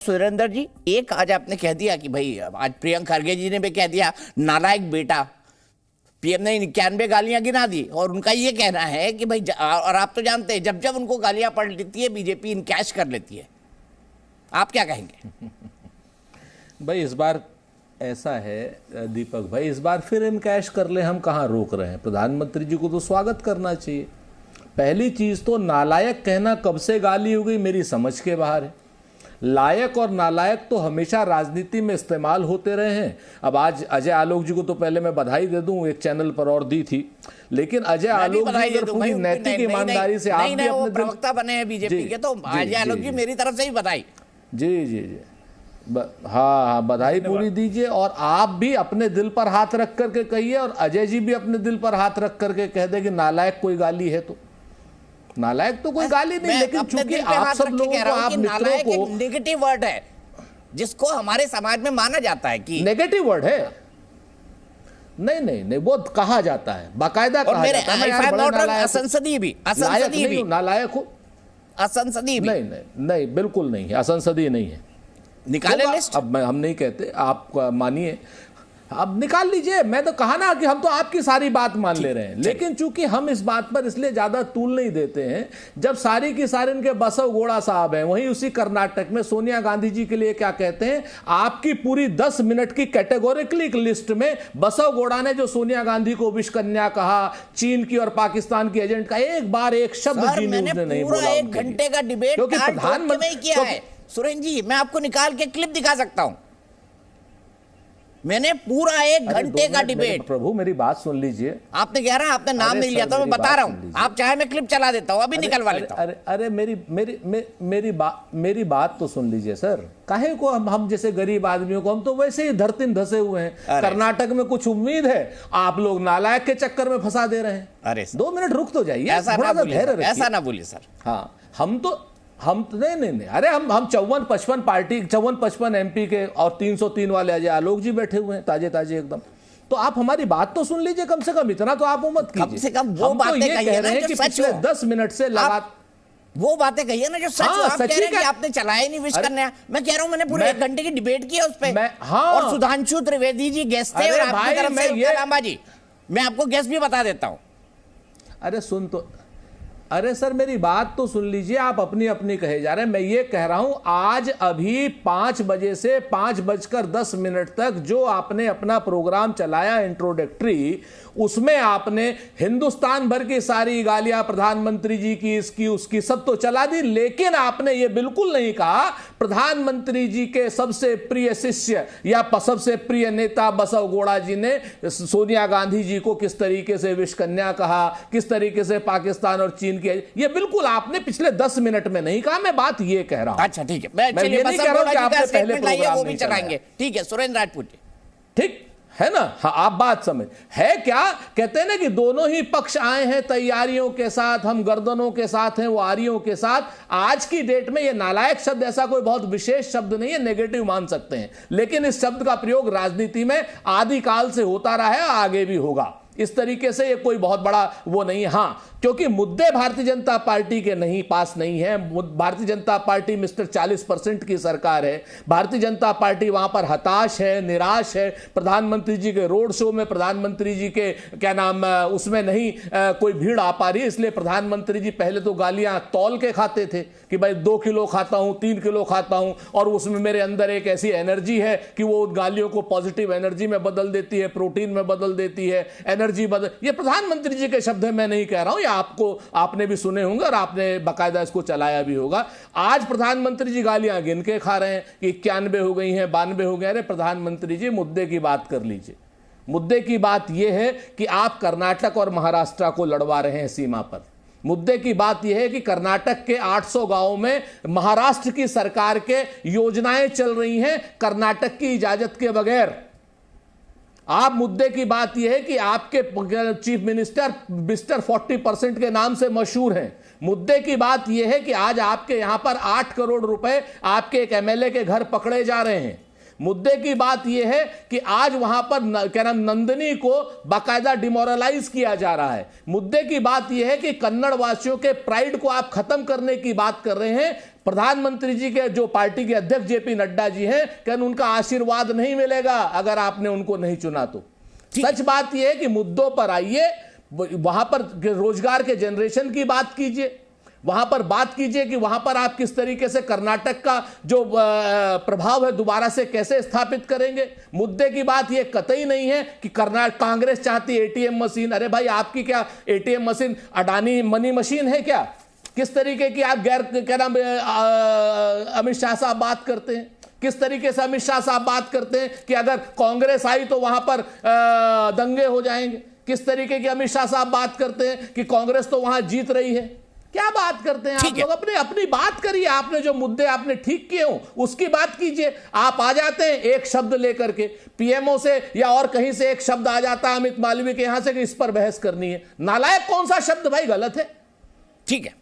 सुरेंद्र जी, एक आज आपने कह दिया कि भाई आज प्रियंक खरगे जी ने भी कह दिया नालायक बेटा। पीएम ने 91 गालियां गिना दी और उनका ये कहना है कि भाई और आप तो जानते हैं जब जब उनको गालियां पड़ लेती है बीजेपी इनकैश कर लेती है। आप क्या कहेंगे? भाई इस बार ऐसा है दीपक भाई, इस बार फिर इनकैश कर ले, हम कहाँ रोक रहे हैं। प्रधानमंत्री जी को तो स्वागत करना चाहिए। पहली चीज तो नालायक कहना कब से गाली हो गई मेरी समझ के बाहर है। लायक और नालायक तो हमेशा राजनीति में इस्तेमाल होते रहे हैं। अब आज अजय आलोक जी को तो पहले मैं बधाई दे दूं, एक चैनल पर और दी थी, लेकिन अजय आलोक जी अगर पूरी नैतिक ईमानदारी से आप भी अपने प्रवक्ता बने हैं बीजेपी के, तो अजय आलोक जी मेरी तरफ से ही बधाई। जी जी जी, हाँ, बधाई पूरी दीजिए। और आप भी अपने दिल पर हाथ रख करके कहिए और अजय जी भी अपने दिल पर हाथ रख करके कह दे कि नालायक कोई गाली है। तो नालायक तो कोई गाली नहीं, लेकिन चूंकि आप सब लोगों को, आप मित्रों को, नेगेटिव वर्ड है जिसको हमारे समाज में माना जाता है कि नेगेटिव वर्ड है। नहीं नहीं नहीं, वो कहा जाता है, बाकायदा कहा जाता है। असंसदीय भी, असंसदीय भी, नालायक हो, असंसदीय भी। नहीं नहीं नहीं, बिल्कुल नहीं है, असंसदीय नहीं है। निकाले लिस्ट। अब हम नहीं कहते, आप मानिए, अब निकाल लीजिए। मैं तो कहा ना कि हम तो आपकी सारी बात मान ले रहे हैं, लेकिन चूंकि हम इस बात पर इसलिए ज्यादा तूल नहीं देते हैं जब सारी की सारी इनके बसव गौड़ा साहब हैं। वहीं उसी कर्नाटक में सोनिया गांधी जी के लिए क्या कहते हैं, आपकी पूरी 10 मिनट की कैटेगोरिकली लिस्ट में बसव गौड़ा ने जो सोनिया गांधी को विश्व कन्या कहा, चीन की और पाकिस्तान की एजेंट का, एक बार एक शब्द जी न्यूज ने नहीं बोला। 1 घंटे का डिबेट क्योंकि प्रधानमंत्री किया है। सुरेंद्र जी, मैं आपको निकाल के क्लिप दिखा सकता हूं। मैंने पूरा 1 घंटे का डिबेट। प्रभु मेरी बात सुन लीजिए। आपने कह रहा आपने नाम नहीं लिया था, मैं बता रहा हूं। आप चाहे मैं क्लिप चला देता हूं, अभी निकलवा लेता हूं। अरे मेरी बात तो सुन लीजिए सर। काहे को हम जैसे गरीब आदमियों को, हम तो वैसे ही धरती में धसे हुए हैं। कर्नाटक में कुछ उम्मीद है, आप लोग नालायक के चक्कर में फंसा दे रहे हैं। अरे 2 मिनट रुक तो जाइए, ऐसा ना बोलिए सर। हाँ, हम नहीं, अरे हम 54-55 पार्टी, 54-55 एमपी के और 303 वाले अजय आलोक जी बैठे हुए हैं, ताजे एकदम। तो आप हमारी बात तो सुन लीजिए, कम से कम इतना तो आप मत कीजिए। कम से कम वो बातें ये कह रहे हैं कि पिछले 10 मिनट से लगातार वो बातें कहिए ना जो सच। आप कह रहे हैं कि आपने चलाया नहीं विश करने। मैं कह रहा हूं मैंने पूरे 1 घंटे की डिबेट की है उस पर। और सुधांशु त्रिवेदी जी गेस्ट थे और आपकी तरफ से लांबा जी, मैं आपको गेस्ट भी बता देता हूं। अरे सुन तो, अरे सर मेरी बात तो सुन लीजिए। आप अपनी अपनी कहे जा रहे हैं। मैं ये कह रहा हूं, आज अभी 5 बजे से 5:10 तक जो आपने अपना प्रोग्राम चलाया इंट्रोडक्टरी, उसमें आपने हिंदुस्तान भर की सारी गालियां प्रधानमंत्री जी की, इसकी उसकी सब तो चला दी, लेकिन आपने ये बिल्कुल नहीं कहा प्रधानमंत्री जी के सबसे प्रिय शिष्य या सबसे प्रिय नेता बसव गौड़ा जी ने सोनिया गांधी जी को किस तरीके से विश्व कन्या कहा, किस तरीके से पाकिस्तान और चीन, ये बिल्कुल आपने पिछले 10 मिनट में नहीं कहा। मैं बात ये कह रहा हूं। अच्छा ठीक है, मैं ये नहीं कह रहा हूं कि आपने पहले प्रोग्राम वो भी चलाएंगे। ठीक है सुरेंद्र राजपूत जी, ठीक है ना। हाँ, आप बात समझ है क्या कहते हैं ना कि दोनों ही पक्ष आए हैं तैयारियों के साथ, हम गर्दनों के साथ हैं, वो आरियों के साथ। आज की डेट में ये नालायक शब्द ऐसा कोई बहुत विशेष शब्द नहीं है, नेगेटिव मान सकते हैं, लेकिन इस शब्द का प्रयोग राजनीति में आदिकाल से होता रहा है, आगे भी होगा। इस तरीके से ये कोई बहुत बड़ा वो नहीं है। हाँ, क्योंकि मुद्दे भारतीय जनता पार्टी के नहीं पास नहीं है। भारतीय जनता पार्टी मिस्टर 40% की सरकार है। भारतीय जनता पार्टी वहां पर हताश है, निराश है। प्रधानमंत्री जी के रोड शो में, प्रधानमंत्री जी के क्या नाम, उसमें नहीं कोई भीड़ आ पा रही है। इसलिए प्रधानमंत्री जी पहले तो गालियां तौल के खाते थे कि भाई 2 किलो खाता हूं, 3 किलो खाता हूं, और उसमें मेरे अंदर एक ऐसी एनर्जी है कि वो गालियों को पॉजिटिव एनर्जी में बदल देती है, प्रोटीन में बदल देती है, एनर्जी बदल। ये प्रधानमंत्री जी के शब्द है, मैं नहीं कह रहा हूं। आपने भी सुने होंगे और आपने बाकायदा इसको चलाया भी होगा। आज प्रधानमंत्री जी गालियां गिन के खा रहे हैं कि 91 हो गई हैं, 92 हो गए। अरे प्रधानमंत्री जी, मुद्दे की बात कर लीजिए। मुद्दे की बात यह है कि आप कर्नाटक और महाराष्ट्र को लड़वा रहे हैं सीमा पर। मुद्दे की बात यह है कि कर्नाटक के 800 गांवों में महाराष्ट्र की सरकार के योजनाएं चल रही हैं कर्नाटक की इजाजत के बगैर। आप मुद्दे की बात यह है कि आपके चीफ मिनिस्टर मिस्टर 40% के नाम से मशहूर हैं। मुद्दे की बात यह है कि आज आपके यहां पर 8 करोड़ रुपए आपके एक एमएलए के घर पकड़े जा रहे हैं। मुद्दे की बात यह है कि आज वहां पर क्या नाम नंदिनी को बाकायदा डिमोरलाइज किया जा रहा है। मुद्दे की बात यह है कि कन्नड़ वासियों के प्राइड को आप खत्म करने की बात कर रहे हैं। प्रधानमंत्री जी के जो पार्टी के अध्यक्ष जेपी नड्डा जी हैं, क्या उनका आशीर्वाद नहीं मिलेगा अगर आपने उनको नहीं चुना तो? सच बात यह है कि मुद्दों पर आइए, वहां पर रोजगार के जनरेशन की बात कीजिए, वहां पर बात कीजिए कि वहां पर आप किस तरीके से कर्नाटक का जो प्रभाव है दोबारा से कैसे स्थापित करेंगे। मुद्दे की बात यह कतई नहीं है कि कांग्रेस चाहती एटीएम मशीन। अरे भाई, आपकी क्या ATM machine Adani money machine है क्या? किस तरीके की आप क्या नाम अमित शाह साहब बात करते हैं? किस तरीके से अमित शाह साहब बात करते हैं कि अगर कांग्रेस आई तो वहां पर दंगे हो जाएंगे? किस तरीके की अमित शाह साहब बात करते हैं कि कांग्रेस तो वहां जीत रही है? क्या बात करते हैं आप लोग? अपनी बात करिए। आपने जो मुद्दे आपने ठीक किए हो उसकी बात कीजिए। आप आ जाते हैं एक शब्द लेकर के, पीएमओ से या और कहीं से एक शब्द आ जाता है अमित मालवीय के यहां से कि इस पर बहस करनी है। नालायक कौन सा शब्द भाई गलत है? ठीक है।